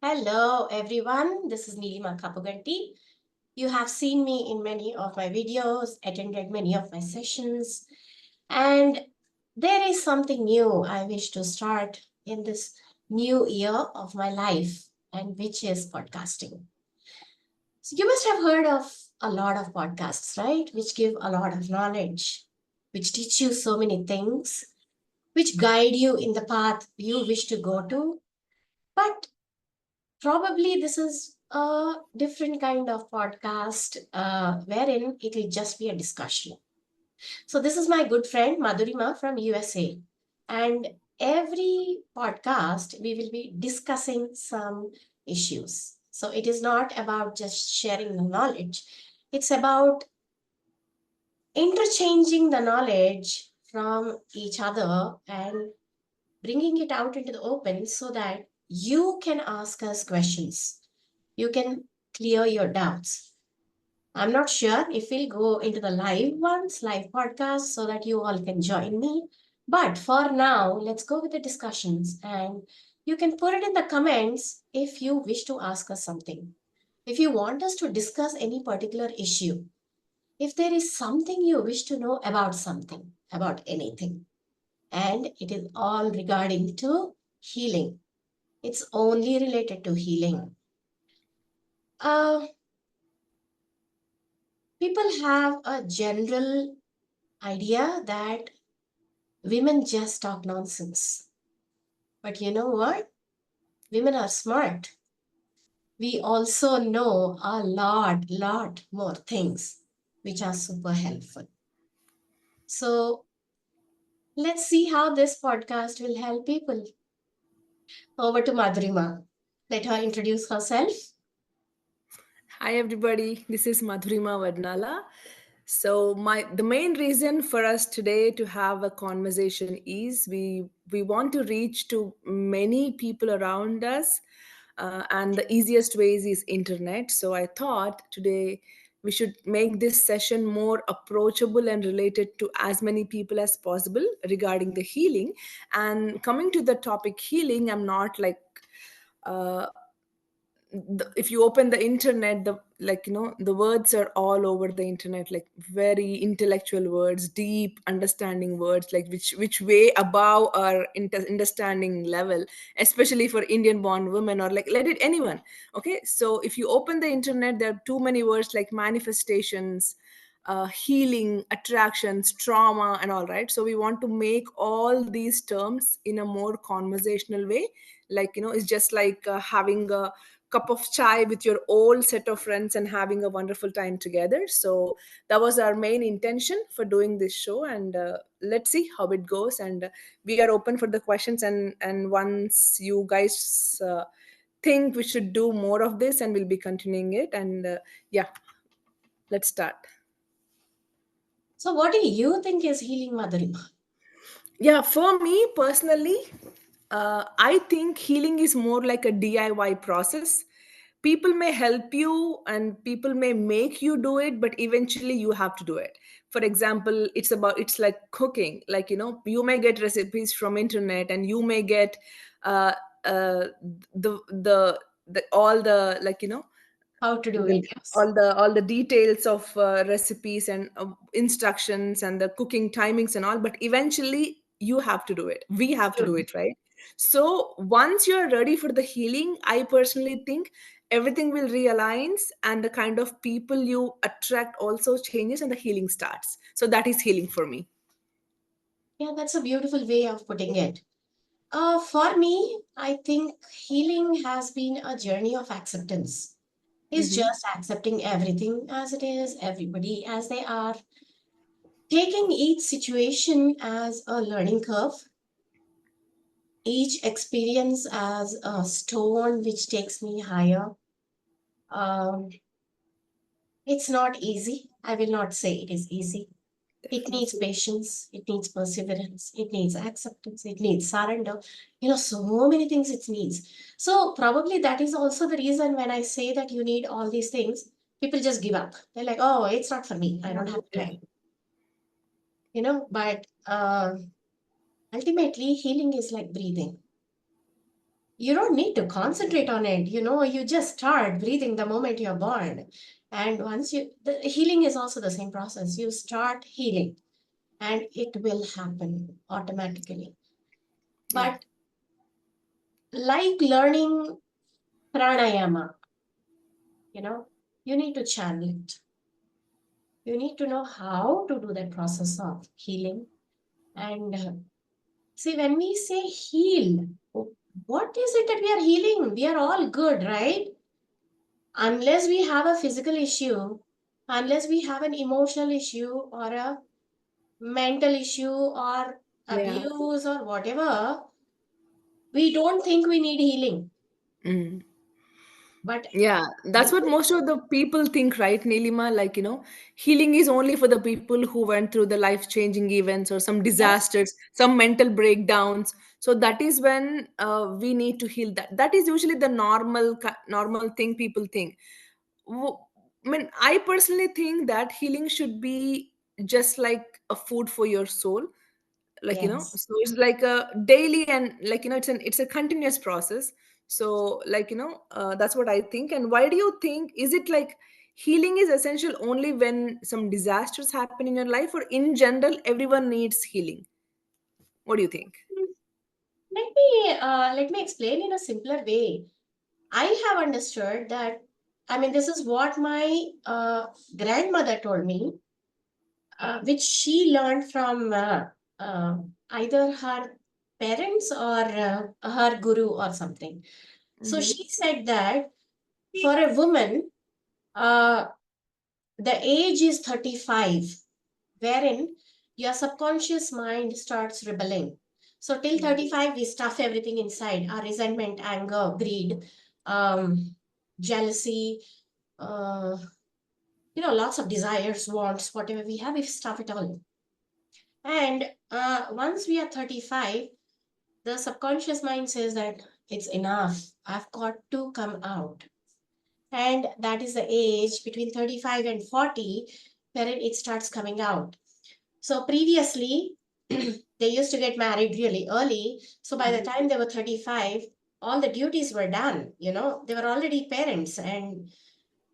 Hello, everyone. This is Neelima Kapuganti. You have seen me in many of my videos, attended many of my sessions, and there is something new I wish to start in this new year of my life, and which is podcasting. So, you must have heard of a lot of podcasts, right? Which give a lot of knowledge, which teach you so many things, which guide you in the path you wish to go to. But probably this is a different kind of podcast wherein it will just be a discussion. So, this is my good friend Madhurima from USA. And every podcast, we will be discussing some issues. So, it is not about just sharing the knowledge, it's about interchanging the knowledge from each other and bringing it out into the open so that you can ask us questions. You can clear your doubts. I'm not sure if we'll go into the live ones, live podcasts, so that you all can join me. But for now, let's go with the discussions. And you can put it in the comments if you wish to ask us something. If you want us to discuss any particular issue, if there is something you wish to know about something, about anything, and it is all regarding to healing. It's only related to healing. Uh, People have a general idea that women just talk nonsense. But you know what? Women are smart. We also know a lot more things which are super helpful. So let's see how this podcast will help people. Over to Madhurima. Let her introduce herself. Hi everybody, this is Madhurima Vadnala. So the main reason for us today to have a conversation is we want to reach to many people around us, and the easiest ways is internet. So I thought today we should make this session more approachable and related to as many people as possible regarding the healing. And coming to the topic healing, I'm not like uh, if you open the internet, the words are all over the internet, like very intellectual words, deep understanding words, like which way above our understanding level, especially for Indian born women, or like let it anyone. Okay, so if you open the internet, there are too many words like manifestations, healing, attractions, trauma, and all, right? So we want to make all these terms in a more conversational way. Like, it's just like having a cup of chai with your old set of friends and having a wonderful time together. So that was our main intention for doing this show, and let's see how it goes. And we are open for the questions. And once you guys think we should do more of this, and we'll be continuing it. And yeah, let's start. So, what do you think is healing, Madhurima? Yeah, for me personally, I think healing is more like a DIY process. People may help you and people may make you do it, but eventually you have to do it. For example, it's like cooking. Like, you may get recipes from internet, and you may get uh, uh, the all the, How to do the videos? all the details of recipes and instructions and the cooking timings and all, but eventually you have to do it, we have to do True. it, right? So once you're ready for the healing, I personally think everything will realigns, and the kind of people you attract also changes, and the healing starts. So that is healing for me. Yeah, that's a beautiful way of putting it. For me, I think healing has been a journey of acceptance. It's Mm-hmm. just accepting everything as it is, everybody as they are, taking each situation as a learning curve, each experience as a stone which takes me higher. Um, it's not easy. I will not say it is easy. It needs Definitely. patience, it needs perseverance, it needs acceptance, it needs surrender. So many things it needs. So, probably that is also the reason when I say that you need all these things, people just give up. They're like, oh, it's not for me. I don't have time. But ultimately, healing is like breathing. you don't need to concentrate on it. You just start breathing the moment you're born. And once the healing is also the same process. You start healing and it will happen automatically. Yeah. But like learning pranayama, you know, you need to channel it. You need to know how to do that process of healing. And see, when we say heal, what is it that we are healing? We are all good, right? Unless we have a physical issue, unless we have an emotional issue or a mental issue or Yeah. abuse or whatever, we don't think we need healing. Mm. But Yeah, that's what most of the people think, right, Nilima? Like, healing is only for the people who went through the life changing events or some yes, disasters, some mental breakdowns. So that is when we need to heal. That is usually the normal thing people think. W- I mean, I personally think that healing should be just like a food for your soul, like, yes. so it's like a daily, and like, it's a continuous process. So like, that's what I think. And why do you think, is it like healing is essential only when some disasters happen in your life, or in general everyone needs healing? What do you think? Hmm, let me explain in a simpler way. I have understood that. I mean, this is what my grandmother told me, which she learned from uh, either her parents or her guru or something. So Mm-hmm. she said that for a woman, uh, the age is 35, wherein your subconscious mind starts rebelling. So till Yeah. 35, we stuff everything inside our resentment, anger, greed, jealousy, uh, lots of desires, wants, whatever we have, we stuff it all. And once we are 35, the subconscious mind says that it's enough. I've got to come out. And that is the age between 35 and 40 wherein it starts coming out. So previously, they used to get married really early. So by the Mhm. time they were 35, all the duties were done. They were already parents, and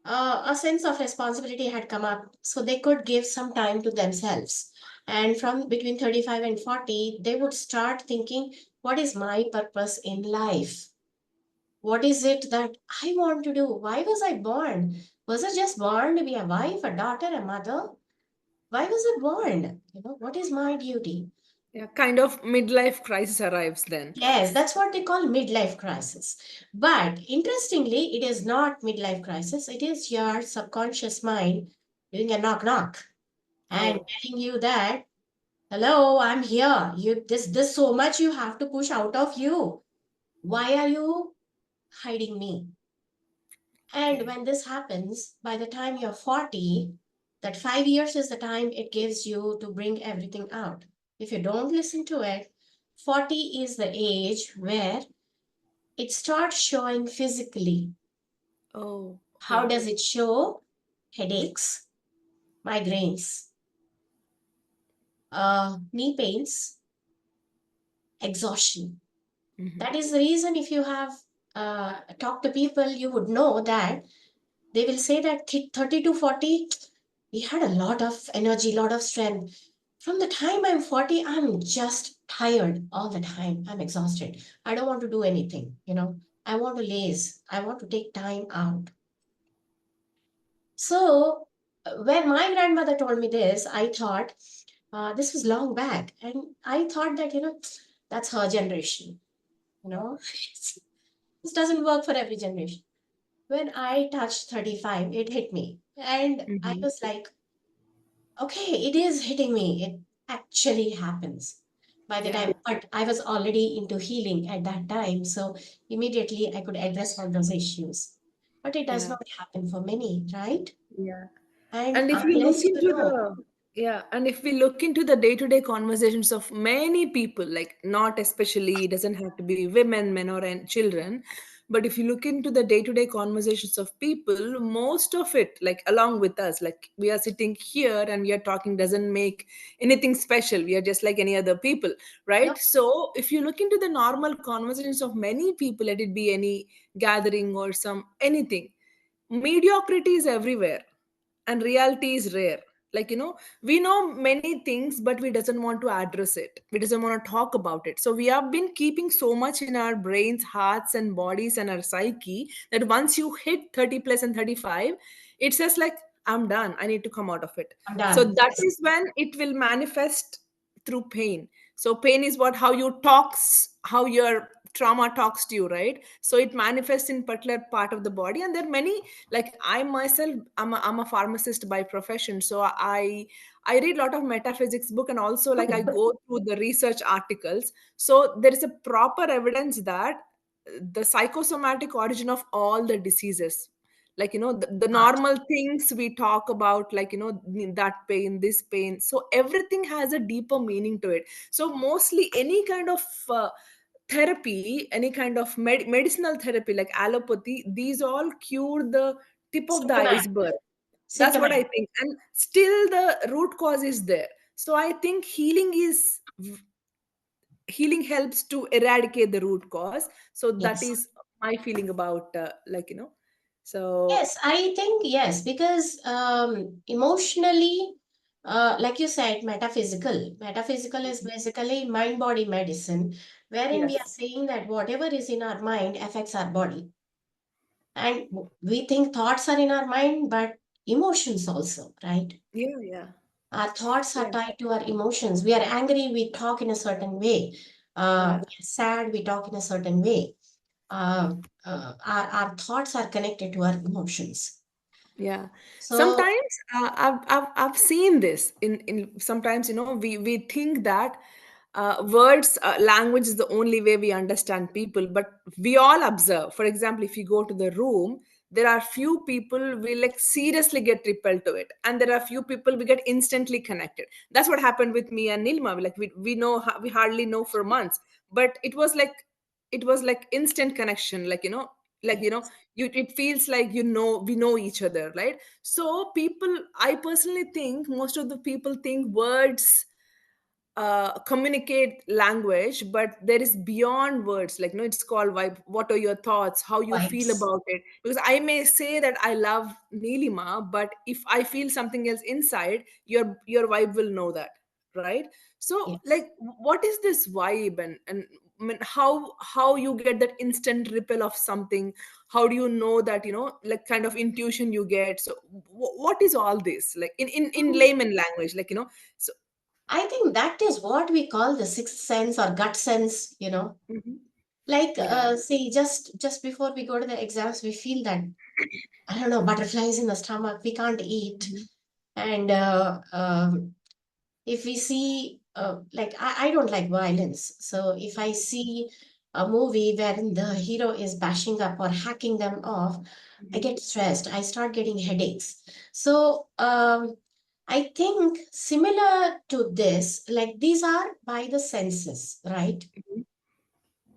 a sense of responsibility had come up. So they could give some time to themselves. And from between 35 and 40, they would start thinking, what is my purpose in life? What is it that I want to do? Why was I born? Was I just born to be a wife, a daughter, a mother? Why was I born? What is my duty? Yeah, kind of midlife crisis arrives then. Yes, that's what they call midlife crisis. But interestingly, it is not midlife crisis. It is your subconscious mind doing a knock knock and Oh, telling you that, hello, I'm here. This so much you have to push out of you. Why are you hiding me? And okay. when this happens, by the time you're 40, that 5 years is the time it gives you to bring everything out. If you don't listen to it, 40 is the age where it starts showing physically. Oh, How okay. does it show? Headaches, migraines, knee pains, exhaustion. Hmm. That is the reason if you have talked to people, you would know that they will say that 30 to 40, we had a lot of energy, lot of strength. From the time I'm 40, I'm just tired all the time. I'm exhausted. I don't want to do anything. I want to laze. I want to take time out. So, when my grandmother told me this, I thought, this was long back. And I thought that, that's her generation. You know, this doesn't work for every generation. When I touched 35, it hit me. And I Hmm. was like, okay, it is hitting me. It actually happens by the Yeah. time, but I was already into healing at that time. So immediately I could address all those issues. But it does Yeah. not happen for many, right? Yeah. And And if we look unless you into know, the yeah, and if we look into the day-to-day conversations of many people, like not especially, it doesn't have to be women, men, or children. But if you look into the day-to-day conversations of people, most of it, like along with us, like we are sitting here and we are talking, doesn't make anything special. We are just like any other people, right? Yep. So if you look into the normal conversations of many people, let it be any gathering or some anything, mediocrity is everywhere and reality is rare. Like, we know many things, but we doesn't want to address it, we doesn't want to talk about it. So we have been keeping so much in our brains, hearts and bodies and our psyche, that once you hit 30 plus and 35, it says like, I'm done, I need to come out of it. I'm So done. that Yes. is when it will manifest through pain. So pain is what, how you talks, how your trauma talks to you, right? So it manifests in particular part of the body. And there are many, like I myself, I'm a pharmacist by profession, so I read a lot of metaphysics book, and also like I go through the research articles. So there is a proper evidence that the psychosomatic origin of all the diseases, like the Heart. normal things we talk about, like that pain, this pain, so everything has a deeper meaning to it. So mostly any kind of therapy, any kind of medicinal therapy like allopathy, these all cure the tip of the Symptomatic. iceberg. That's what I Symptomatic. think, and still the root cause is there. So I think healing helps to eradicate the root cause. So that Yes. is my feeling about so Yes, I think yes, because emotionally, like you said, metaphysical. Metaphysical is basically mind-body medicine, wherein we are yes, saying that whatever is in our mind affects our body. And we think thoughts are in our mind, but emotions also, right? yeah, yeah, Our thoughts are yeah, tied to our emotions. We are angry, we talk in a certain way. yeah, We are sad, we talk in a certain way. Uh, our thoughts are connected to our emotions. yeah. So, Sometimes I've seen this in sometimes, we think that words, language is the only way we understand people, but we all observe. For example, if you go to the room, there are few people we like seriously get repelled to it, and there are few people we get instantly connected. That's what happened with me and Nilma. Like we know, we hardly know for months, but it was like instant connection. Like yes. it feels like, we know each other, right? So people, I personally think most of the people think words communicate language, but there is beyond words. Like, it's called vibe. What are your thoughts, how you feel Vibes. about it? Because I may say that I love Nilima, but if I feel something else inside, your vibe will know that, right? So Yes. like, what is this vibe? And I mean, how you get that instant ripple of something? How do you know that, like kind of intuition you get? So what is all this, like in Mm, layman language, like so. I think that is what we call the sixth sense or gut sense. Mhm. Like, Yeah. see, just before we go to the exams, we feel that, I don't know, butterflies in the stomach, we can't eat. Mhm. And if we see, like, I don't like violence. So if I see a movie wherein the hero is bashing up or hacking them off, I Mhm. get stressed. I start getting headaches. So I think similar to this, like these are by the senses, right? Mhm.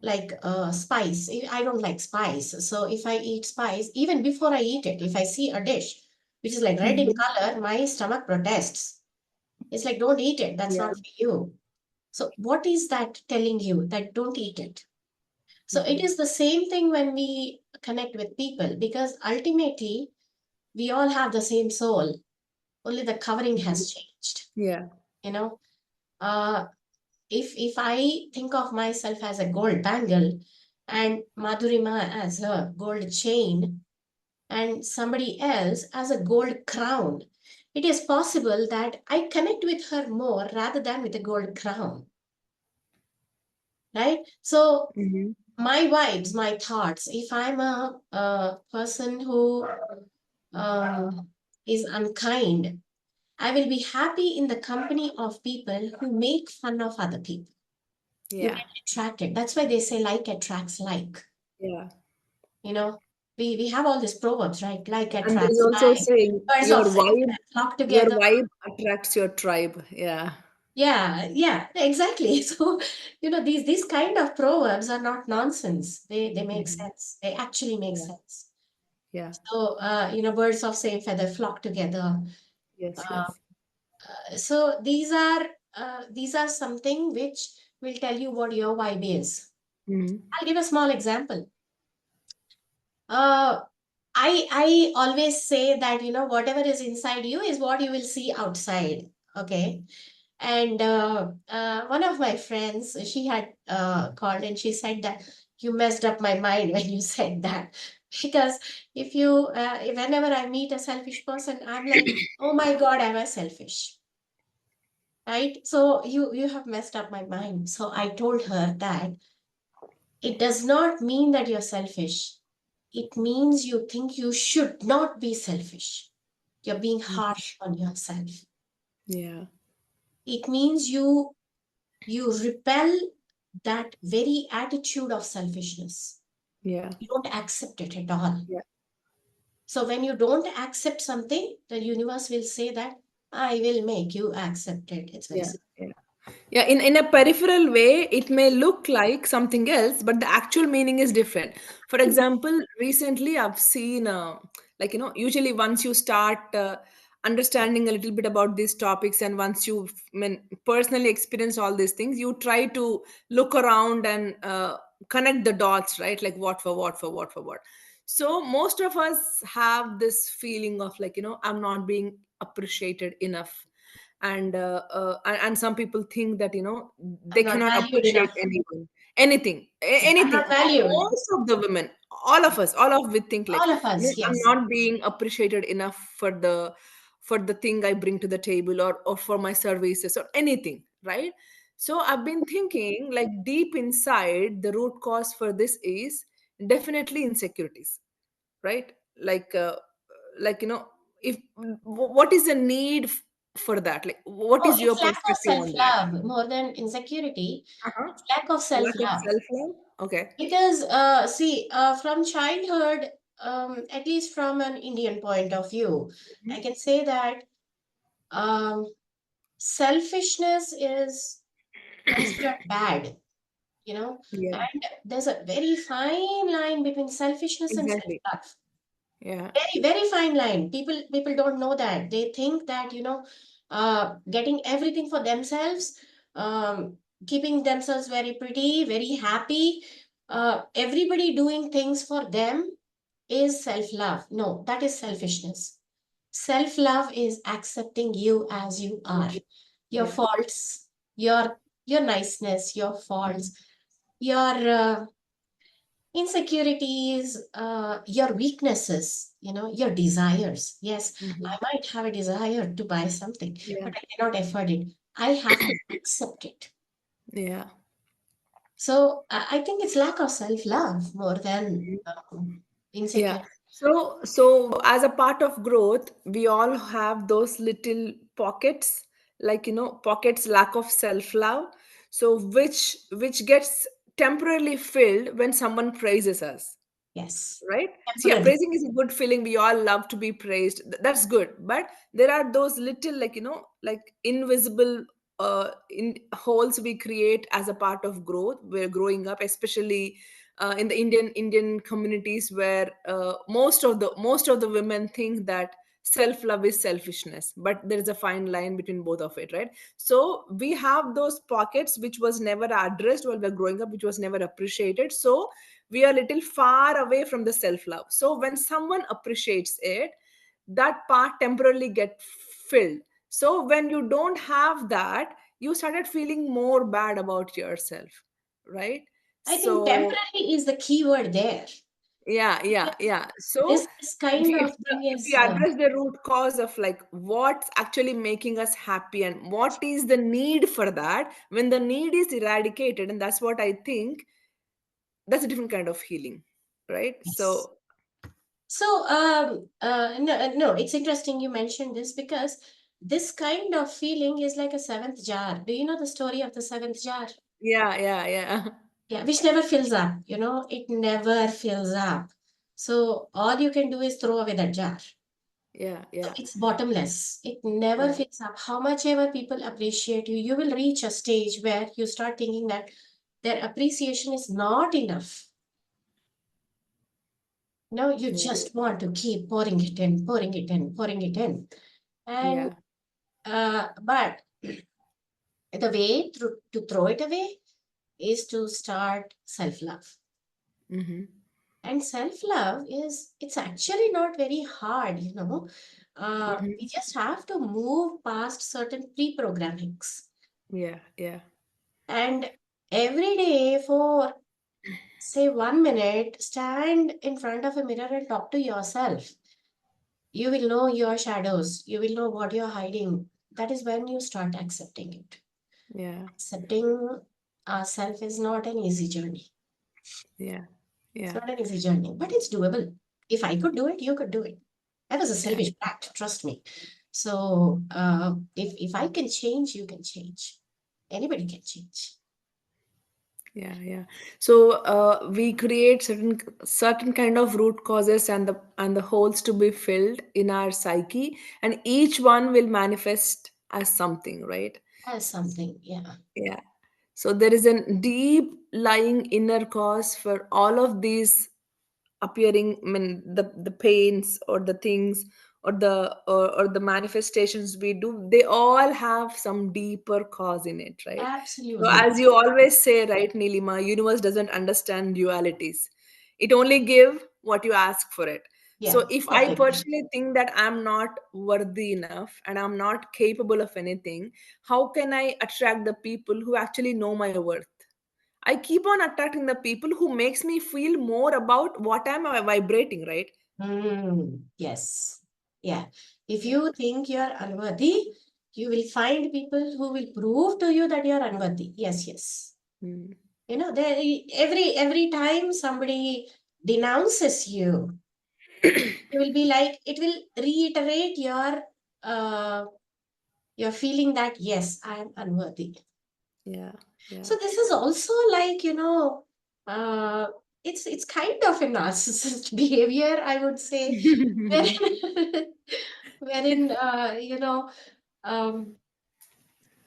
Like spice. I don't like spice. So if I eat spice, even before I eat it, if I see a dish which is like red in Mhm. color, my stomach protests. It's like, don't eat it. That's Yeah. not for you. So, what is that telling you that don't eat it? So, it Mhm. is the same thing when we connect with people because ultimately we all have the same soul, only the covering Mhm. has changed. Yeah. You know, uh, if I think of myself as a gold bangle and Madhurima as a gold chain and somebody else as a gold crown, it is possible that I connect with her more rather than with a gold crown, right? So Mhm. my vibes, my thoughts, if I'm a person who uh, is unkind, I will be happy in the company of people who make fun of other people. You Yeah. get attracted. That's why they say like attracts like. Yeah. You know, we have all these proverbs, right? Like And there's attracts also like. saying Birds of same feather flock your together. vibe attracts your tribe. Yeah. Yeah, yeah, exactly. So, these kind of proverbs are not nonsense. They make Mhm. sense. They actually make Yeah. sense. Yeah. So, birds of same feather flock together. Yes. Uh, Yes. so these are something which will tell you what your vibe is. Mhm. I'll give a small example. Uh, I always say that whatever is inside you is what you will see outside. Okay. And one of my friends, she had called and she said that you messed up my mind when you said that. Because whenever I meet a selfish person, I'm like, oh my God, am I selfish? Right? So you have messed up my mind. So I told her that it does not mean that you're selfish. It means you think you should not be selfish. You're being Mhm. harsh on yourself. Yeah. It means you repel that very attitude of selfishness. Yeah. You don't accept it at all. Yeah. So when you don't accept something, the universe will say that I will make you accept it. It's very Yeah. simple. Yeah. Yeah, in a peripheral way, it may look like something else, but the actual meaning is different. For example, recently I've seen, usually once you start understanding a little bit about these topics, and once you personally experience all these things, you try to look around and connect the dots, right? Like what for what for what for what. So most of us have this feeling of I'm not being appreciated enough, and some people think that I'm they not cannot valued appreciate enough. anyone, anything, I'm anything. not valued. Most of the women, all of us, all of we think like, All of us, I'm yes. not being appreciated enough for the thing I bring to the table, or for my services or anything, right? So I've been thinking, like, deep inside, the root cause for this is definitely insecurities, right? Like, if what is the need for that, like what Oh, is your it's lack of perspective on that? self-love more than insecurity. Uh-huh. It's lack of Lack of self-love. self-love. Okay. Because, see, from childhood, at least from an Indian point of view, I Mhm. can say that um, selfishness is considered bad, Yeah, and there's a very fine line between selfishness and exactly. self-love. Yeah. Very, very fine line. People don't know that. They think that, getting everything for themselves, keeping themselves very pretty, very happy, everybody doing things for them is self-love. No, that is selfishness. Self-love is accepting you as you are. Your Yeah. faults, your niceness, your faults, your insecurities, your weaknesses, your desires. Yes, Hmm. I might have a desire to buy something, Yeah. but I cannot afford it. I have to accept it. Yeah. So I think it's lack of self-love more than Yeah. insecurity. So as a part of growth, we all have those little pockets, like pockets lack of self-love. So which gets temporarily filled when someone praises us, Yes, right? So yeah, temporary. praising is a good feeling. We all love to be praised. That's good. But there are those little, like invisible in holes we create as a part of growth. We're growing up, especially in the Indian communities, where most of the women think that self love is selfishness, but there is a fine line between both of it, right? So we have those pockets which was never addressed while we're growing up, which was never appreciated. So we are a little far away from the self love. So when someone appreciates it, that part temporarily get filled. So when you don't have that, you started feeling more bad about yourself, right? I think So temporary is the key word there. yeah, yeah, Because yeah. So this if kind if, of the, thing if we is, address the root cause of like what's actually making us happy and what is the need for that, when the need is eradicated, and that's what I think, that's a different kind of healing, right? yes. So So, no, it's interesting you mentioned this because this kind of feeling is like a seventh jar. Do you know the story of the seventh jar? yeah, yeah, yeah. Yeah, which never fills up, it never fills up. So all you can do is throw away that jar. Yeah, So yeah. it's bottomless. It never Yeah. fills up. How much ever people appreciate you, you will reach a stage where you start thinking that their appreciation is not enough. No, you Yeah. just want to keep pouring it in, pouring it in, pouring it in. And Yeah. but the way to throw it away is to start self-love. Mm-hmm. And self-love is, it's actually not very hard, you know. Mm-hmm. We just have to move past certain pre-programmings. Yeah, yeah. And every day for, say, 1 minute, stand in front of a mirror and talk to yourself. You will know your shadows. You will know what you're hiding. That is when you start accepting it. Yeah, Accepting ourselves is not an easy journey. yeah, It's yeah, not an easy journey, but it's doable. If I could do it, you could do it. I was a yeah, selfish brat, trust me. So if I can change, you can change. Anybody can change. yeah. So we create certain kind of root causes and the holes to be filled in our psyche, and each one will manifest as something, right? As something, yeah. Yeah. So there is a deep lying inner cause for all of these appearing, I mean, the pains or the things or the manifestations we do, they all have some deeper cause in it, right? So Absolutely. as you always say, right, Nilima, universe doesn't understand dualities. It only give what you ask for it. Yeah, So if I perfect. personally think that I'm not worthy enough and I'm not capable of anything, how can I attract the people who actually know my worth? I keep on attracting the people who makes me feel more about what am I vibrating, right? Yes. Yeah. If Yeah. you think you're unworthy, you will find people who will prove to you that you're unworthy. Yes, yes. Mm. You know, there every time somebody denounces you, you will be like, it will reiterate uh your feeling that yes, I am unworthy. Yeah, yeah. So this is also like, you know, uh it's kind of a narcissist behavior, I would say, wherein wherein you know, um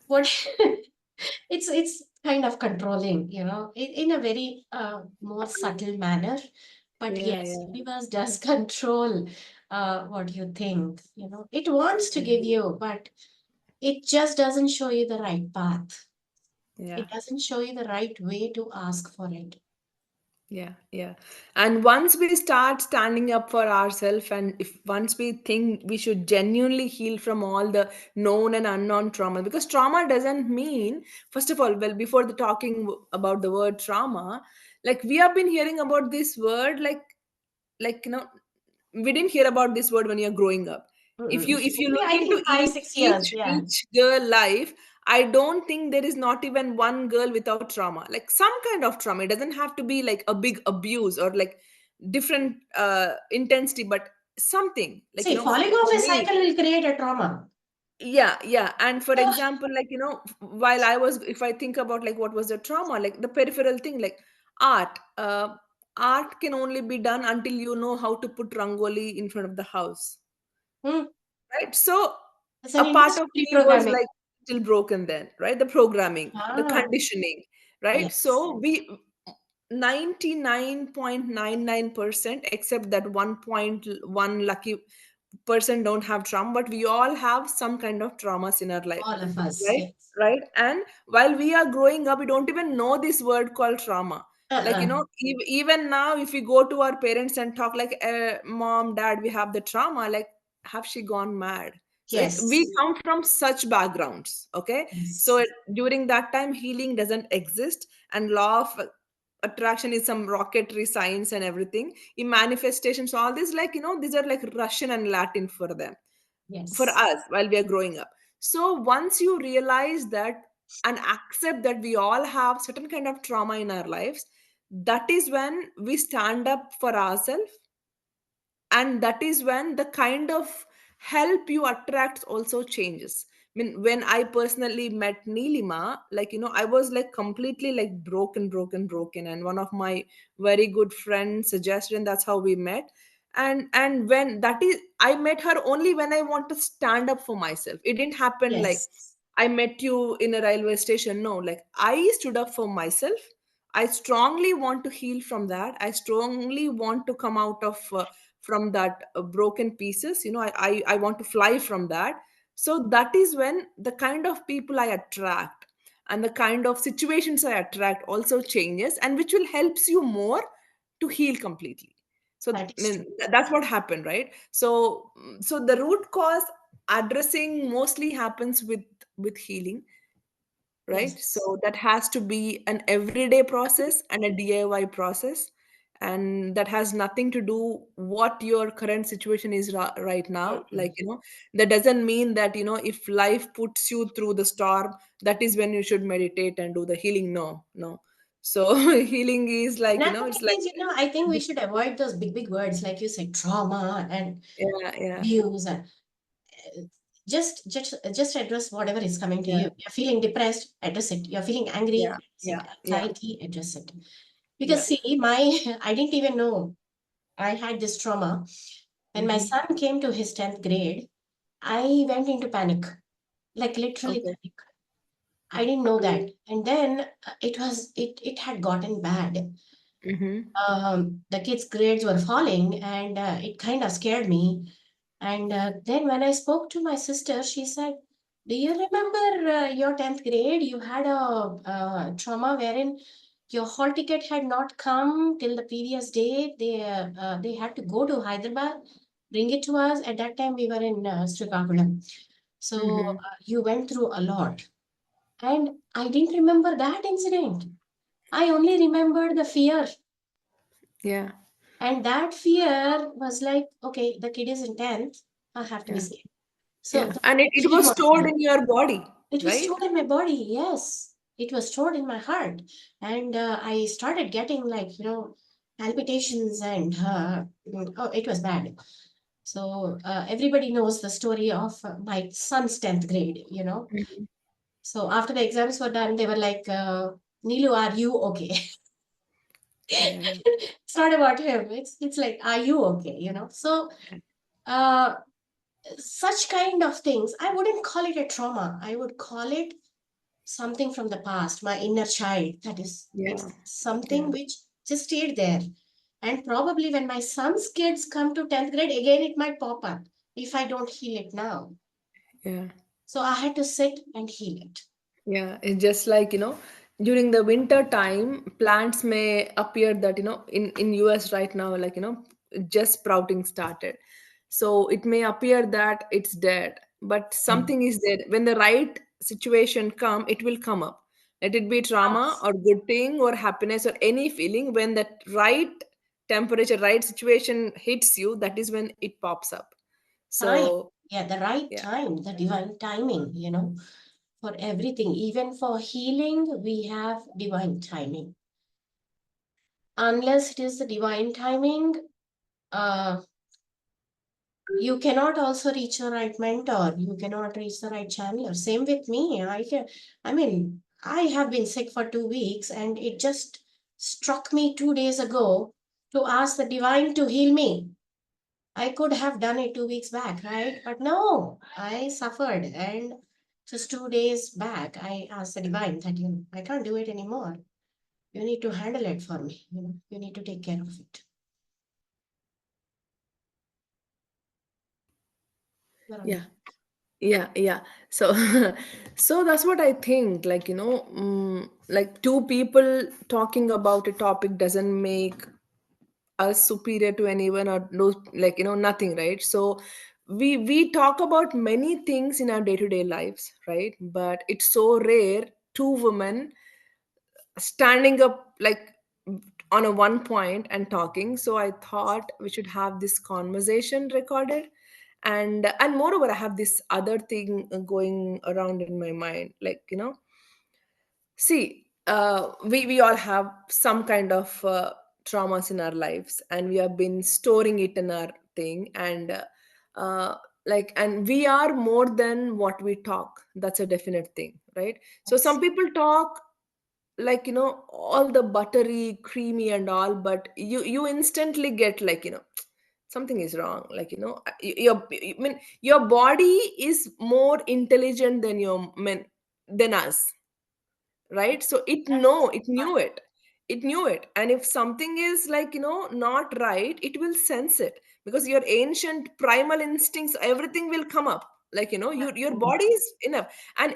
what it's kind of controlling, you know, in a very more subtle manner. But Yeah, yes, yeah, universe does control what you think. You know, it wants to give you, but it just doesn't show you the right path. yeah. It doesn't show you the right way to ask for it. Yeah, yeah. And once we start standing up for ourselves, and if once we think we should genuinely heal from all the known and unknown trauma, because trauma doesn't mean, first of all, well, before the talking about the word trauma, like we have been hearing about this word, like we didn't hear about this word when you're growing up. if Mm-mm. you if you Maybe look I into think 5 6 years. Yeah. each girl life, I don't think there is not even one girl without trauma, like some kind of trauma. It doesn't have to be like a big abuse or like different intensity, but something like See, falling for off a me. cycle will create a trauma. Yeah, yeah. And for So, example, like while I was, if I think about like what was the trauma, like the peripheral thing, like art art can only be done until you know how to put rangoli in front of the house, hmm, right? So it's a an part of industry me was programming. like still broken then, right? The programming, the Ah, conditioning, right? yes. So we 99.99%, except that 1.1 lucky person don't have trauma, but we all have some kind of traumas in our life, All of us. right? Yes. Right. And while we are growing up, we don't even know this word called trauma. Like Uh-uh. even now if we go to our parents and talk like mom, dad, we have the trauma, like have she gone mad? So we Yes. come from such backgrounds, okay? So Yes. during that time healing doesn't exist, and law of attraction is some rocketry science and everything in manifestations, all this, like these are like Russian and Latin for them, for Yes. us while we are growing up. So once you realize that and accept that we all have certain kind of trauma in our lives, that is when we stand up for ourselves, and that is when the kind of help you attract also changes. I mean, when I personally met Neelima, like I was like completely like broken, and one of my very good friends suggested, and that's how we met. And when that is, I met her only when I want to stand up for myself. It didn't happen like Yes, I met you in a railway station. No, like I stood up for myself. I strongly want to heal from that. I strongly want to come out of from that broken pieces. I want to fly from that. So that is when the kind of people I attract and the kind of situations I attract also changes, and which will helps you more to heal completely. So that I is mean true. that's what happened, right? So the root cause addressing mostly happens with healing, right? Yes, So that has to be an everyday process and a DIY process, and that has nothing to do what your current situation is right now. mm-mm. That doesn't mean that if life puts you through the storm, that is when you should meditate and do the healing. No, no. So healing is like, Nothing it's like is, I think we should avoid those big, big words like you said, trauma and yeah, yeah, abuse, and just address whatever is coming to yeah, you. You're feeling depressed, address it. You're feeling angry, yeah, address it. yeah, yeah, Anxiety, address it. yeah. Because see, my I didn't even know I had this trauma. When my Mm-hmm. son came to his 10th grade, I went into panic, like literally Okay. panic. I didn't know that. And then it had gotten bad. Mm-hmm. The kids' grades were falling, and it kind of scared me. And then when I spoke to my sister, she said, "Do you remember your 10th grade? You had a trauma wherein your hall ticket had not come till the previous day. They had to go to Hyderabad, bring it to us. At that time, we were in Srikakulam. So Mm-hmm. you went through a lot." And I didn't remember that incident. I only remembered the fear. Yeah, And that fear was like, okay, the kid is in 10th. I have to be yeah, safe. So yeah. the And it kid was was stored there. in your body, It was right? stored in my body. Yes. It was stored in my heart. And I started getting like, palpitations and oh, it was bad. So everybody knows the story of my son's 10th grade. Mhm. So after the exams were done, they were like, Neelu, are you okay? Yeah, It's not about him. It's like, are you okay? So uh, such kind of things, I wouldn't call it a trauma. I would call it something from the past, my inner child. That is, yeah, it's something yeah, which just stayed there. And probably when my son's kids come to 10th grade, again, it might pop up if I don't heal it now. yeah. So I had to sit and heal it. Yeah, it's just like, during the winter time, plants may appear that, in US right now, like, just sprouting started. So it may appear that it's dead, but Mm. something is there. When the right situation come, it will come up. Let it be trauma Yes. or good thing or happiness or any feeling, when that right temperature, right situation hits you, that is when it pops up. Time. So Yeah, the right yeah, time, the divine timing, for everything. Even for healing, we have divine timing. Unless it is the divine timing, uh, you cannot also reach the right mentor. You cannot reach the right channeler. Same with me. I mean, I have been sick for 2 weeks, and it just struck me 2 days ago to ask the divine to heal me. I could have done it 2 weeks back, right? But no, I suffered. And just 2 days back, I asked the divine that, I can't do it anymore. You need to handle it for me. You need to take care of it. You're on yeah. mute. Yeah, yeah. So so that's what I think, like, like two people talking about a topic doesn't make us superior to anyone, or no, like, nothing, right? So we talk about many things in our day-to-day lives, right? But it's so rare two women standing up, like, on a one point and talking. So I thought we should have this conversation recorded. And moreover, I have this other thing going around in my mind, like, see, we all have some kind of traumas in our lives, and we have been storing it in our thing. And and we are more than what we talk. That's a definite thing, right? So some Yes. people talk like, all the buttery creamy and all, but you instantly get, like, something is wrong. Like, I mean, your body is more intelligent than than us, right? So it knew it. It knew it. And if something is, like, not right, it will sense it, because your ancient primal instincts, everything will come up. Like, your Absolutely. body is enough. And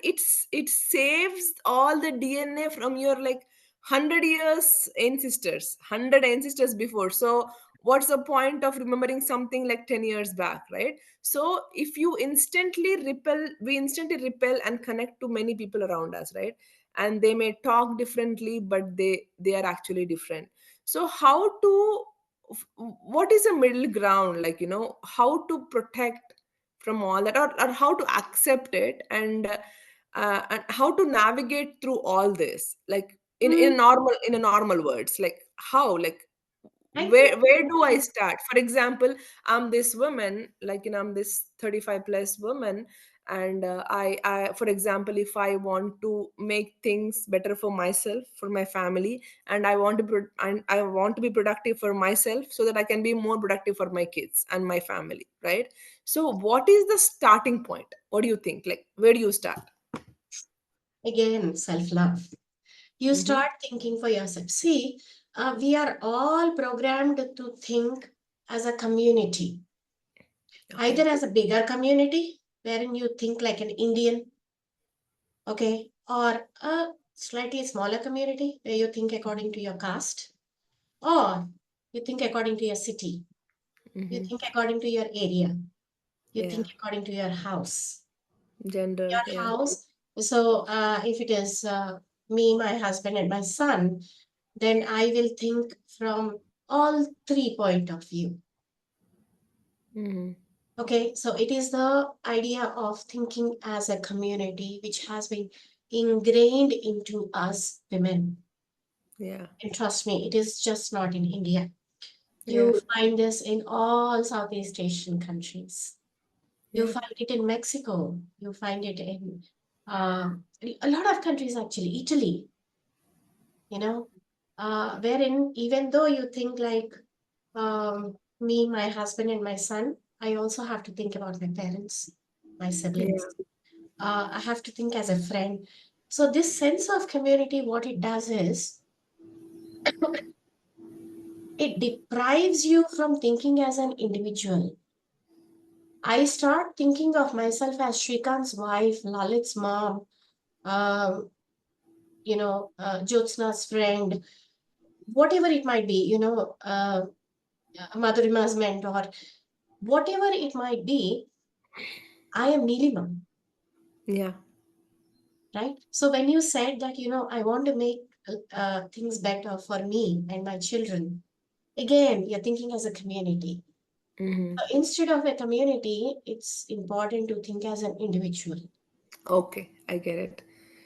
it saves all the DNA from your, like, 100 years ancestors, 100 ancestors before. So what's the point of remembering something like 10 years back, right? So if you instantly repel we instantly repel and connect to many people around us, right? And they may talk differently, but they are actually different. So what is a middle ground? Like, how to protect from all that, or how to accept it, and how to navigate through all this, like, Mm, in a normal words, like, how, like, I think, where do I start? For example, I'm this woman, like, I'm this 35 plus woman, and I, for example, if I want to make things better for myself, for my family, and I want to be productive for myself, so that I can be more productive for my kids and my family, right? So what is the starting point? What do you think? Like, where do you start? again, self-love. You Mm-hmm. start thinking for yourself. See, we are all programmed to think as a community, either Okay. as a bigger community, wherein you think like an Indian, okay, or a slightly smaller community where you think according to your caste, or you think according to your city, you Mm-hmm. think according to your area, you Yeah. think according to your house. Gender. Your Yeah. house. So, if it is me, my husband, and my son, then I will think from all three point of view. Mm-hmm. Okay, so it is the idea of thinking as a community which has been ingrained into us women. Yeah. And trust me, it is just not in India. Yeah. You find this in all Southeast Asian countries. You Yeah. find it in Mexico. You find it in uh, a lot of countries, actually. Italy, you know, wherein even though you think like me, my husband, and my son, I also have to think about my parents, my siblings. Yeah. I have to think as a friend. So this sense of community, what it does is it deprives you from thinking as an individual. I start thinking of myself as Shrikant's wife, Lalit's mom, um, Jyotsna's friend, whatever it might be, Madhurima's mentor, whatever it might be, I am Neelima, Yeah. right? So when you said that, I want to make things better for me and my children, again, you're thinking as a community. Mm-hmm. Instead of a community, it's important to think as an individual. Okay, I get it.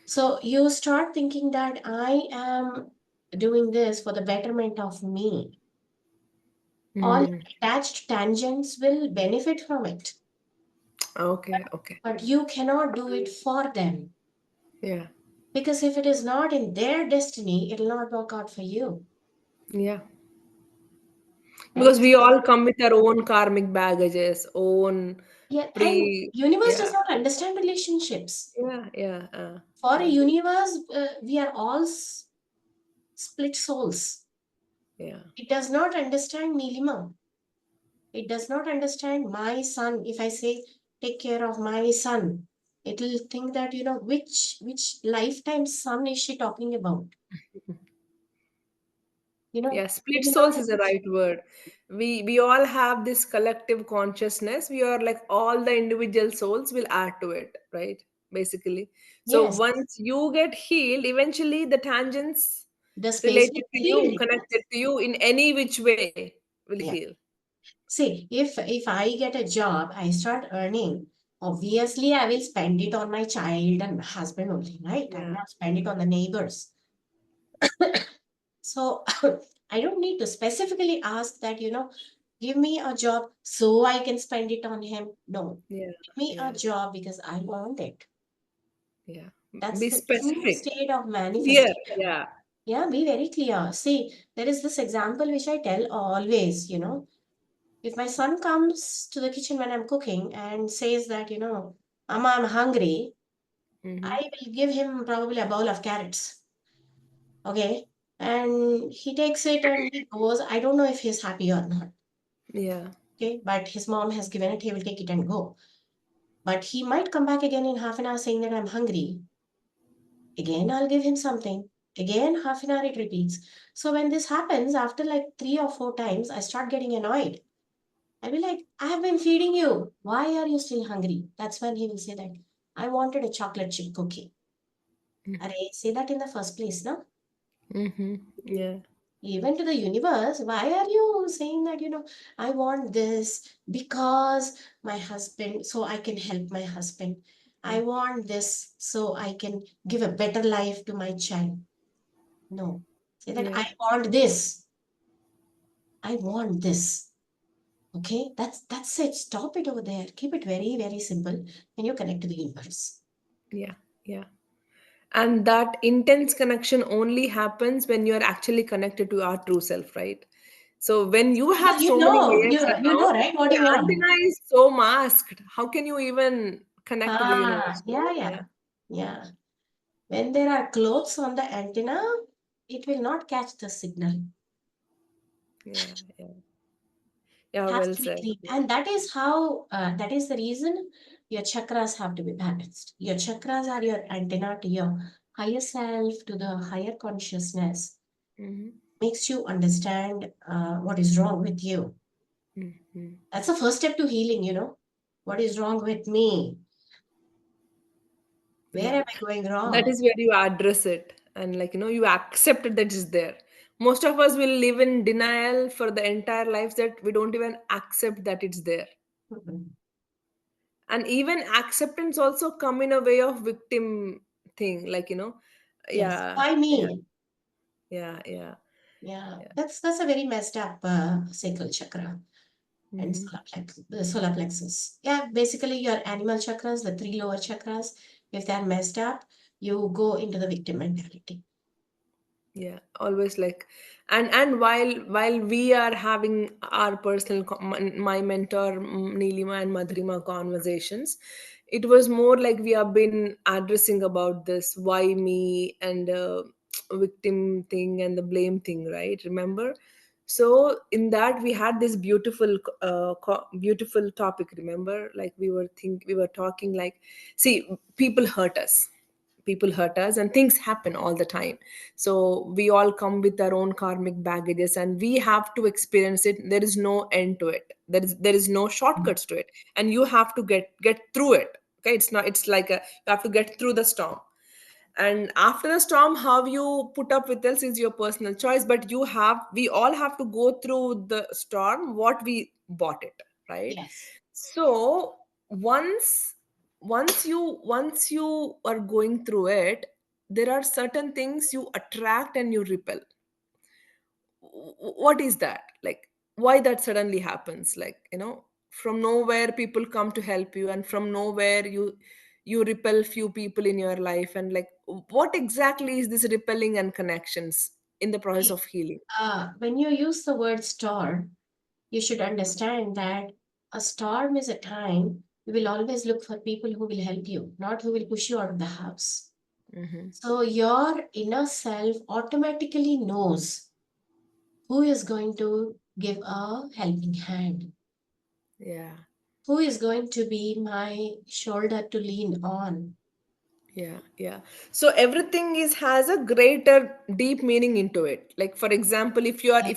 So you start thinking that I am doing this for the betterment of me. All Mm. attached tangents will benefit from it, Okay, okay. but you cannot do it for them. Yeah. Because if it is not in their destiny, it'll not work out for you, Yeah. right? Because we all come with our own karmic baggages, own Yeah, and pre universe does yeah. not understand relationships. Yeah, yeah, For a yeah, universe, we are all split souls. yeah. It does not understand Nilima. It does not understand my son. If I say, take care of my son, it will think that, which lifetime son is she talking about? Yeah, It split will not souls is the understand. right word. We all have this collective consciousness. We are like all the individual souls will add to it, right? Basically. So Yes, once you get healed, eventually the tangents the space related is to you, healed. connected to you in any which way will Yeah. heal. See, if I get a job, I start earning. Obviously, I will spend it on my child and husband only, right? I will Yeah. not spend it on the neighbors. So I don't need to specifically ask that, give me a job so I can spend it on him. No, Yeah. give me a Yeah. job because I want it. Yeah. That's Be the true specific. state of Clear. manifestation. Yeah. Yeah, be very clear. See, there is this example which I tell always, If my son comes to the kitchen when I'm cooking and says that, Mama, I'm hungry, Mm-hmm. I will give him probably a bowl of carrots. Okay. And he takes it and he goes. I don't know if he's happy or not. Yeah. Okay. But his mom has given it, he will take it and go. But he might come back again in half an hour saying that I'm hungry. Again, I'll give him something. Again, half an hour it repeats. So when this happens, after like 3 or 4 times, I start getting annoyed. I'll be like, I have been feeding you. Why are you still hungry? That's when he will say that I wanted a chocolate chip cookie. Arey, say that in the first place, no? Mm-hmm. Yeah. Even to the universe, why are you saying that, I want this because my husband, so I can help my husband. I want this so I can give a better life to my child. No. Say that Yeah. I want this. I want this. Okay, that's it. Stop it over there. Keep it very, very simple when you connect to the universe. Yeah. Yeah. And that intense connection only happens when you're actually connected to our true self, right? So when you have Because you so many know, layers you know, around, right? What the you want. antenna is so masked. How can you even connect to the universe, Yeah, right? yeah, Yeah. yeah. When there are clothes on the antenna, it will not catch the signal. Yeah. Yeah. Yeah. Has Well to be said. clean. And that is how, that is the reason your chakras have to be balanced. Your chakras are your antenna to your higher self, to the higher consciousness, Mm-hmm. makes you understand what is wrong with you. Mm-hmm. That's the first step to healing. What is wrong with me? Where Yeah. am I going That wrong? is where you address it, and you accept that it's there. Most of us will live in denial for the entire lives that we don't even accept that it's there. Mhm. And even acceptance also come in a way of victim thing, Yes. yeah. Why Yeah. me? Yeah. Yeah. Yeah, Yeah. that's a very messed up sacral chakra and Hmm. the solar plexus. Yeah, basically your animal chakras, the three lower chakras, if they're messed up, you go into the victim mentality. Yeah, always like, and while we are having our personal my mentor Neelima and Madhurima conversations, it was more like we have been addressing about this why me and victim thing and the blame thing, right? Remember? So in that we had this beautiful beautiful topic, remember? Like we were talking like, see, people hurt us and things happen all the time. So we all come with our own karmic baggages and we have to experience it. There is no end to it. There is no shortcuts to it, and you have to get through it. Okay, it's not, it's like a, you have to get through the storm. And after the storm, how you put up with this is your personal choice, but we all have to go through the storm what we bought it, right? Yes. So once you are going through it, there are certain things you attract and you repel. What is that like? Why that suddenly happens? From nowhere people come to help you, and from nowhere you repel few people in your life, and like, what exactly is this repelling and connections in the process See, of healing? when you use the word storm, you should understand that a storm is a time you will always look for people who will help you, not who will push you out of the house. Hmm. So your inner self automatically knows who is going to give a helping hand, Yeah. who is going to be my shoulder to lean on. Yeah, yeah. So everything is has a greater deep meaning into it. Like for example, Exactly.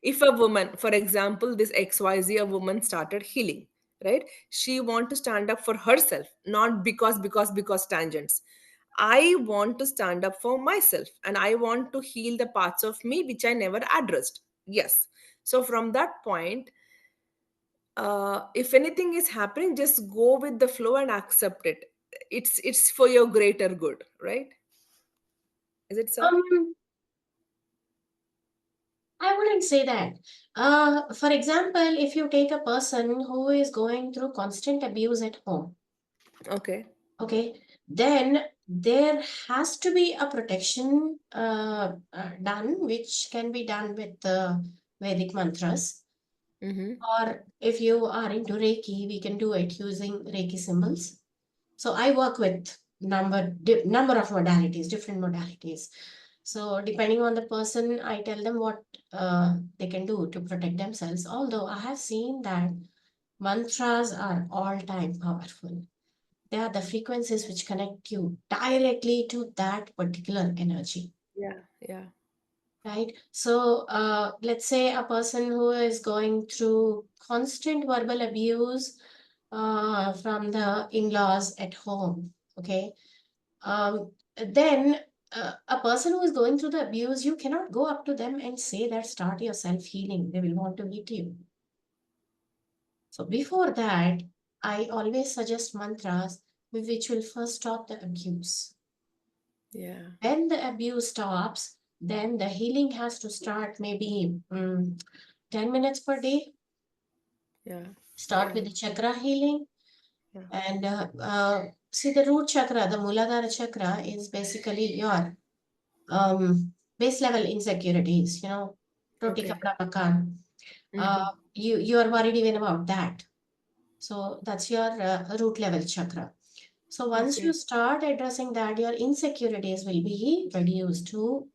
if a woman, for example, this XYZ, a woman started healing, right? She want to stand up for herself, not because tangents. I want to stand up for myself and I want to heal the parts of me which I never addressed. Yes. So from that point, if anything is happening, just go with the flow and accept it. It's for your greater good, right? Is it so? Um, I wouldn't say that. For example, if you take a person who is going through constant abuse at home, Okay. okay, then there has to be a protection done, which can be done with the Vedic mantras. Mm-hmm. Or if you are into Reiki, we can do it using Reiki symbols. So I work with number of modalities, different modalities. So depending on the person, I tell them what they can do to protect themselves. Although I have seen that mantras are all time powerful. They are the frequencies which connect you directly to that particular energy, Yeah, yeah. right? So let's say a person who is going through constant verbal abuse from the in-laws at home, okay? Then a person who is going through the abuse, you cannot go up to them and say that start your self healing. They will want to hit you. So before that, I always suggest mantras which will first stop the abuse. Yeah, When the abuse stops, then the healing has to start maybe 10 minutes per day. yeah, Start yeah, with the chakra healing. yeah. And see, the root chakra, the Muladhara chakra, is basically your base level insecurities, roti Okay. kapda makan. Mm-hmm. You are worried even about that. So that's your root level chakra. So once you Okay. start addressing that, your insecurities will be reduced to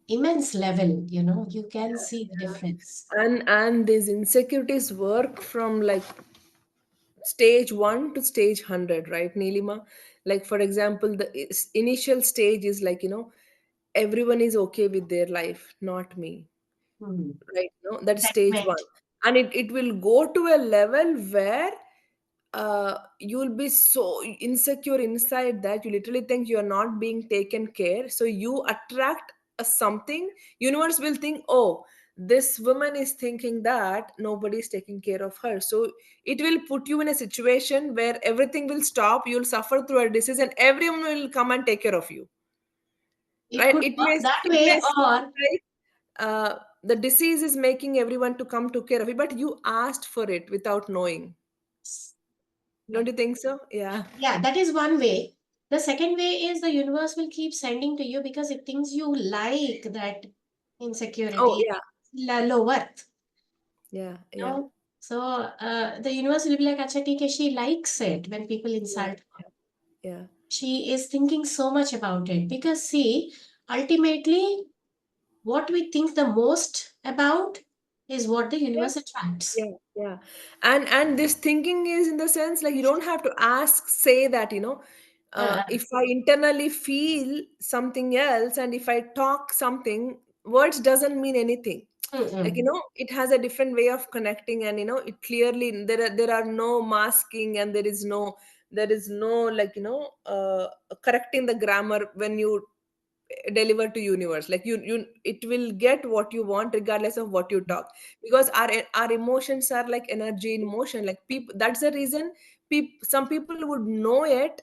immense level. You can see the difference. And these insecurities work from like stage 1 to stage 100, right, Neelima? Like for example, the initial stage is like, everyone is okay with their life, not me, Hmm. right? No, that's stage Segment. 1. And it will go to a level where you'll be so insecure inside that you literally think you are not being taken care, so you attract a something. Universe will think, oh, this woman is thinking that nobody is taking care of her, so it will put you in a situation where everything will stop, you'll suffer through a disease, and everyone will come and take care of you, It right? could it may work that it way, may seem or like the disease is making everyone to come to care of you, but you asked for it without knowing. Don't you think so? Yeah. yeah, that is one way. The second way is the universe will keep sending to you because it thinks you like that Oh, insecurity, yeah. low worth. Yeah, yeah, No? So the universe will be like, Acha, theek hai, she likes it when people yeah, insult her. yeah, She is thinking so much about it because, see, ultimately, what we think the most about is what the yeah, universe attracts. yeah, yeah. And this thinking is in the sense like you don't have to ask, say that, Uh-uh. if I internally feel something else and if I talk something, words doesn't mean anything. Like, Mm-mm. it has a different way of connecting, and it clearly there are no masking, and there is no like, correcting the grammar when you deliver to universe. Like, you it will get what you want regardless of what you talk, because our emotions are like energy in motion. Like, people, that's the reason some people would know it,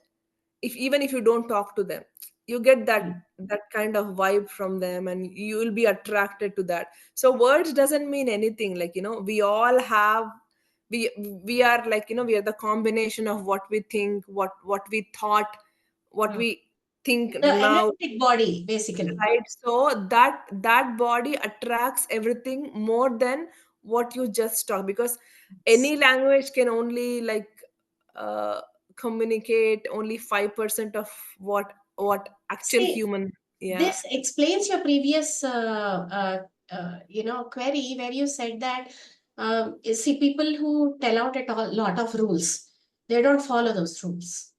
if even if you don't talk to them, you get that kind of vibe from them, and you will be attracted to that. So words doesn't mean anything. Like, we all have, we we are like, we are the combination of what we think, what we thought, what Mm. we think The now, energetic body, basically. right? So that body attracts everything more than what you just talk, because any language can only like uh, communicate only 5% of what actual See, human. Yeah, this explains your previous, query where you said that, see, people who tell out a lot of rules, they don't follow those rules.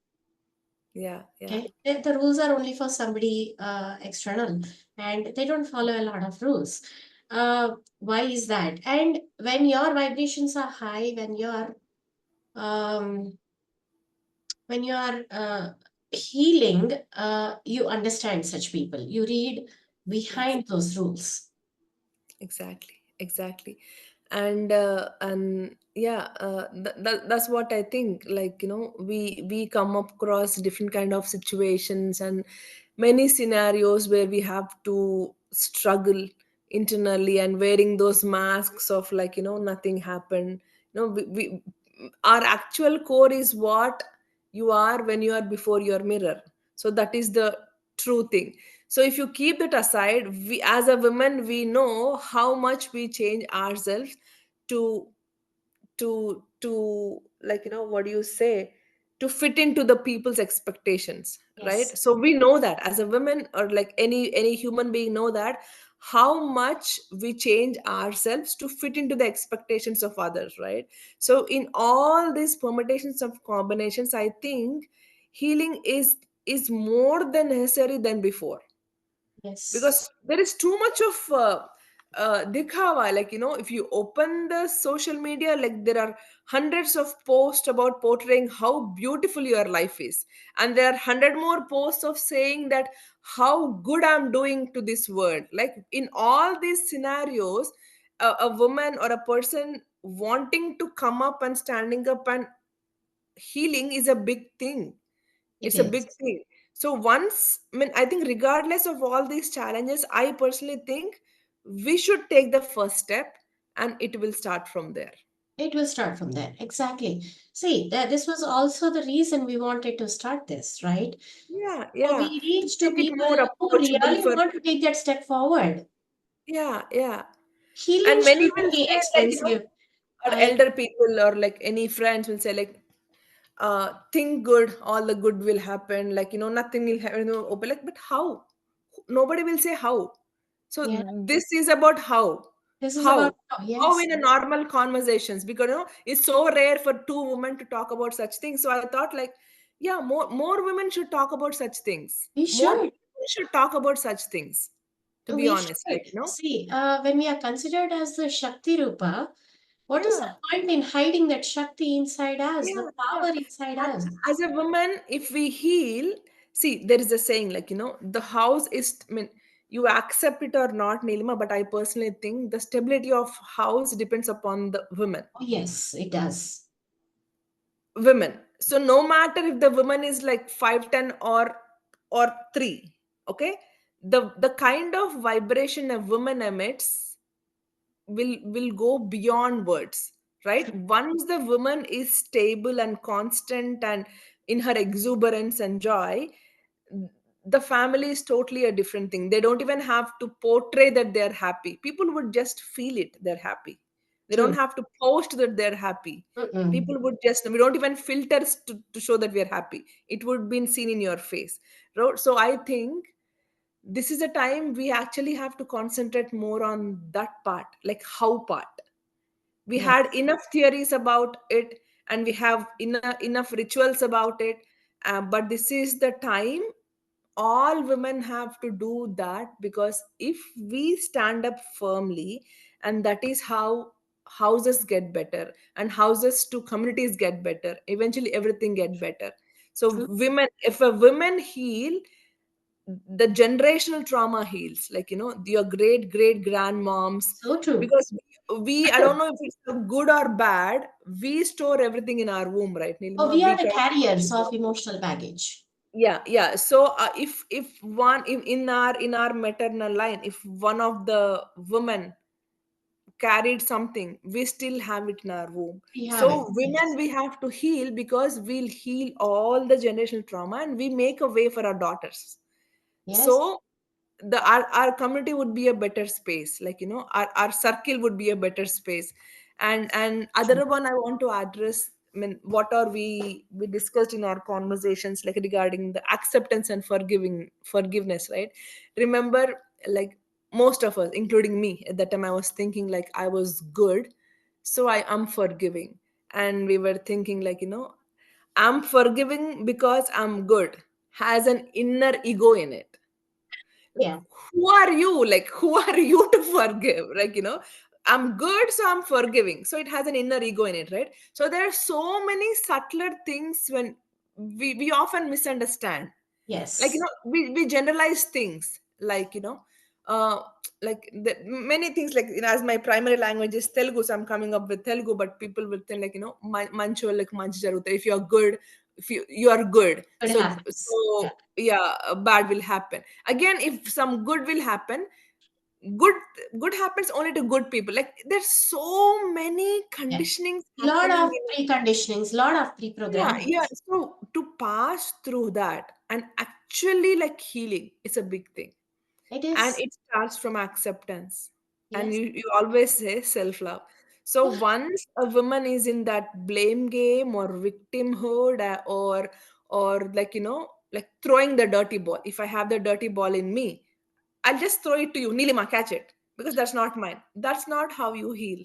yeah, yeah, Okay, the rules are only for somebody external, and they don't follow a lot of rules. Why is that? And when your vibrations are high, um, when you are healing, you understand such people. You read behind those rules. exactly, exactly. And yeah, that's what I think. Like, we come across different kind of situations and many scenarios where we have to struggle internally and wearing those masks of like, nothing happened. Our actual core is what you are when you are before your mirror. So that is the true thing. So if you keep that aside, we as a woman, we know how much we change ourselves to to like, what do you say, to fit into the people's expectations, right? Yes, So we know that as a woman, or like any human being, know that how much we change ourselves to fit into the expectations of others, right? So in all these permutations of combinations, I think healing is more than necessary than before, yes, because there is too much of dikhawa. Like, if you open the social media, like there are hundreds of posts about portraying how beautiful your life is, and there are 100 more posts of saying that how good I'm doing to this world. Like, in all these scenarios, a woman or a person wanting to come up and standing up and healing is a big thing. it It's a big is. thing. So once, I mean, I think regardless of all these challenges, I personally think we should take the first step, and it will start from there. It will start from there. Exactly. See, that this was also the reason we wanted to start this, right? Yeah, So yeah. we To reach to make it people more who approachable really for, want to take that step forward. yeah, yeah. Healing And many shouldn't will be say, like, expensive. our I elder people or like any friends will say, like, think good, all the good will happen, like, nothing will happen, open, like, but how? Nobody will say how. So Yeah, this is about how. this is how about oh, how yes, in a normal conversations, because it's so rare for two women to talk about such things. So I thought, like, yeah, more women should talk about such things, we more should. people should talk about such things, to be We honest, should. like, See, when we are considered as the Shakti Rupa, what is the yeah. point in hiding that Shakti inside us, the Yeah, yeah. power inside And us? as a woman, if we heal, see, there is a saying, like, the house is, I mean, you accept it or not, Nilima, but I personally think the stability of house depends upon the women. Oh, yes, it does. Women. So no matter if the woman is like 5'10" or 3, okay? The kind of vibration a woman emits will go beyond words, right? True. Once the woman is stable and constant and in her exuberance and joy, the family is totally a different thing. They don't even have to portray that they're happy. People would just feel it, they're happy. They don't True. have to post that they're happy. Mm-mm. People would just, we don't even filters to show that we're happy. It would be seen in your face. So I think this is a time we actually have to concentrate more on that part, like how part. We Yes, had enough theories about it, and we have enough rituals about it, but this is the time all women have to do that, because if we stand up firmly, and that is how houses get better, and houses to communities get better, eventually everything get better. So true. women, if a women heal, the generational trauma heals, like, your great grandmoms. So true. Because we, I don't know if it's good or bad, we store everything in our womb, right, Oh, Nilma? we are We the talk carriers about, of emotional baggage. yeah, yeah. So if one in our maternal line, if one of the women carried something, we still have it in our womb. We have it. So women, Yes. we have to heal, because we'll heal all the generational trauma, and we make a way for our daughters. Yes. So our community would be a better space, like, our circle would be a better space. And True. other one I want to address, I mean, what are we discussed in our conversations, like, regarding the acceptance and forgiveness, right? Remember, like, most of us, including me, at that time I was thinking like I was good, so I am forgiving. And we were thinking, like, I'm forgiving because I'm good, has an inner ego in it. Like, Yeah. who are you? Like, who are you to forgive? Like, I'm good, so I'm forgiving. So it has an inner ego in it, right? So there are so many subtler things when we often misunderstand. Like, Yes. we generalize things, like, uh like many things, like, as my primary language is Telugu, so I'm coming up with Telugu, but people will think, like, mancho, like, manchi jaruta, if you're good, if you are good, It so happens. Yeah. yeah, bad will happen. Again, if some good will happen, good good happens only to good people. Like, there's so many Yeah. conditionings Lot happening of in, preconditionings, lot of yeah, pre-programming. yeah. So to pass through that and actually, like, healing, it's a big thing. It and is. it starts from acceptance. And Yes. you always say self love. So once a woman is in that blame game or victimhood, or like, like throwing the dirty ball. If I have the dirty ball in me, I'll just throw it to you, Nilima, catch it, because that's not mine. That's not how you heal.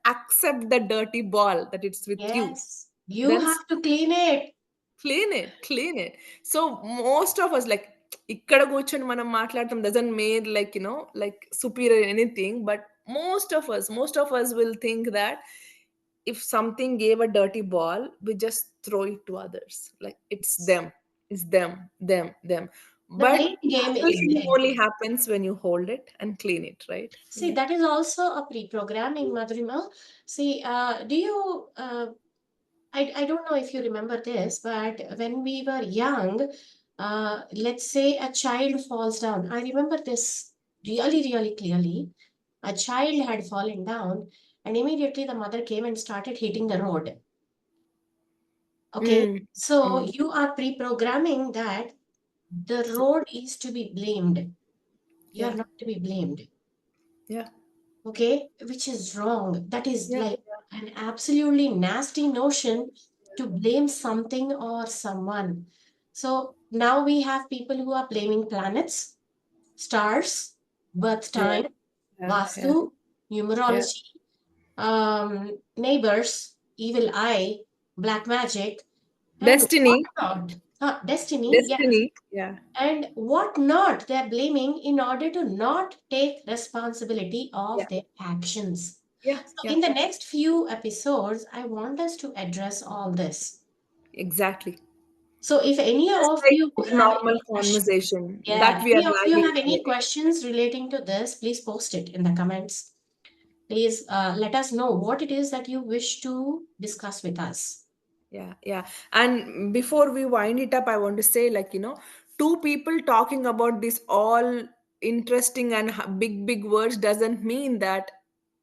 Accept the dirty ball that it's with you. Yes. You Then have to clean it. clean it. So most of us, like, ఇక్కడ కూర్చొని మనం మాట్లాడటం doesn't mean, like, like superior in anything, but most of us will think that if something gave a dirty ball, we just throw it to others, like it's them. The But blame game real is healing there. only happens when you hold it and clean it, right? See, Yeah. that is also a pre-programming, Madhurima. See, do you, I don't know if you remember this, but when we were young, let's say a child falls down. I remember this really, really clearly. A child had fallen down, and immediately the mother came and started hitting the road. Okay, Mm, so mm, you are pre-programming that the road is to be blamed. You are yeah, not to be blamed. yeah, Okay, which is wrong. That is yeah, like an absolutely nasty notion to blame something or someone. So now we have people who are blaming planets, stars, birth yeah, time, yeah, yeah, vastu, yeah. numerology, neighbors, evil eye, black magic, and Destiny. whatnot. Destiny, yes, Destiny. Yeah. and what not they're blaming in order to not take responsibility Yeah. of their actions. Yeah. So, Yeah. in the next few episodes, I want us to address all this. Exactly. So, if any Just of like you this have normal any questions, conversation yeah, that we are any of you having have any today. questions relating to this, please post it in the comments. Please let us know what it is that you wish to discuss with us. Yeah, yeah. And before we wind it up, I want to say, like, two people talking about this all interesting and big, big words doesn't mean that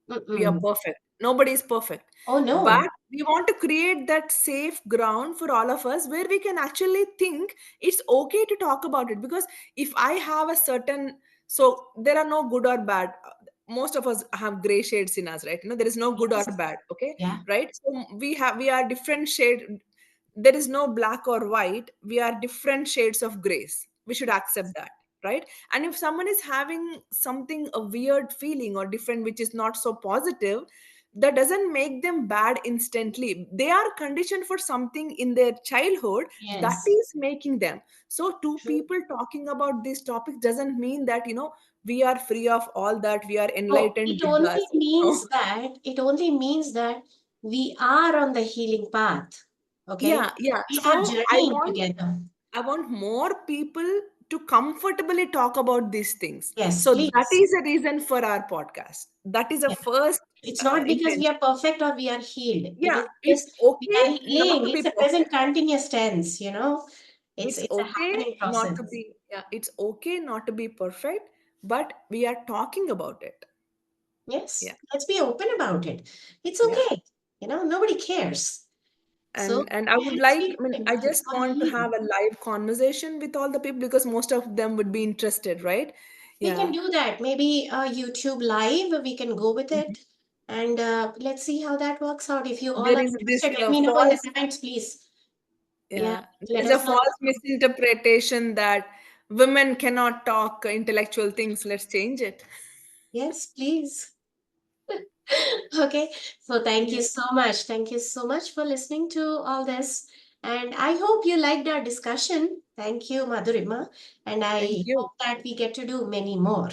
we are Mm-mm. perfect. Nobody is perfect. Oh But no. we want to create that safe ground for all of us where we can actually think it's okay to talk about it. Because if I have a certain, so there are no good or bad. Most of us have gray shades in us, right? There is no good or Yes. bad. Okay. Yeah. Right. So we are different shade. There is no black or white. We are different shades of grays. We should accept that, right? And if someone is having something, a weird feeling or different, which is not so positive, that doesn't make them bad instantly. They are conditioned for something in their childhood that Yes. is making them. So two True. people talking about this topic doesn't mean that, we are free of all that, we are Oh, enlightened with us. No. it only means that we are on the healing path. Okay. Yeah, yeah. We are So I journeying want together. I want more people to comfortably talk about these things. Yes, So that please. is a reason for our podcast. That is a Yeah. first It's not because we intention. are perfect or we are healed. It Yeah, is it's because we okay are not healing. to It's be a present perfect. continuous tense, you know. It's It's a okay happening not to process. be, yeah, it's okay not to be perfect, but we are talking about it. Yes. Yeah, Let's be open about it. It's yeah. okay. You know, nobody cares. So And I would let's like, be I mean, open I to just all want to healing. have a live conversation with all the people because most of them would be interested, right? We can Yeah. do that. Maybe YouTube live, we can go with Mhm. it. And let's see how that works out. If you all There are is this interested, let me know in the false, comments, please. Yeah, yeah, let there is us a know. false misinterpretation that women cannot talk intellectual things. Let's change it. Yes, please. Okay, so thank you Yeah. so much. Thank you so much for listening to all this. And I hope you liked our discussion. Thank you, Madhurima. And Thank I you. hope that we get to do many more.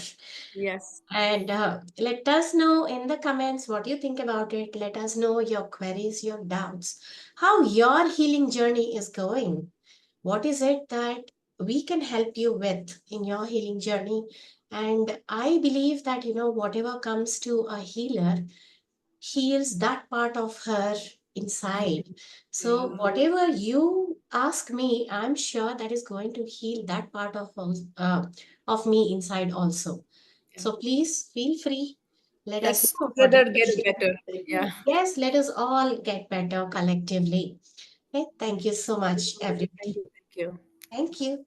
Yes. And let us know in the comments what you think about it. Let us know your queries, your doubts, how your healing journey is going. What is it that we can help you with in your healing journey? And I believe that, you know, whatever comes to a healer heals that part of her inside. Yeah. So, whatever you ask me, I'm sure that is going to heal that part of me inside also. Yeah. So please feel free. Let us Let's know what you together get wish. better. Yeah. Yes, let us all get better collectively. Okay, thank you so much, Thank everybody. you. Thank you. Thank you.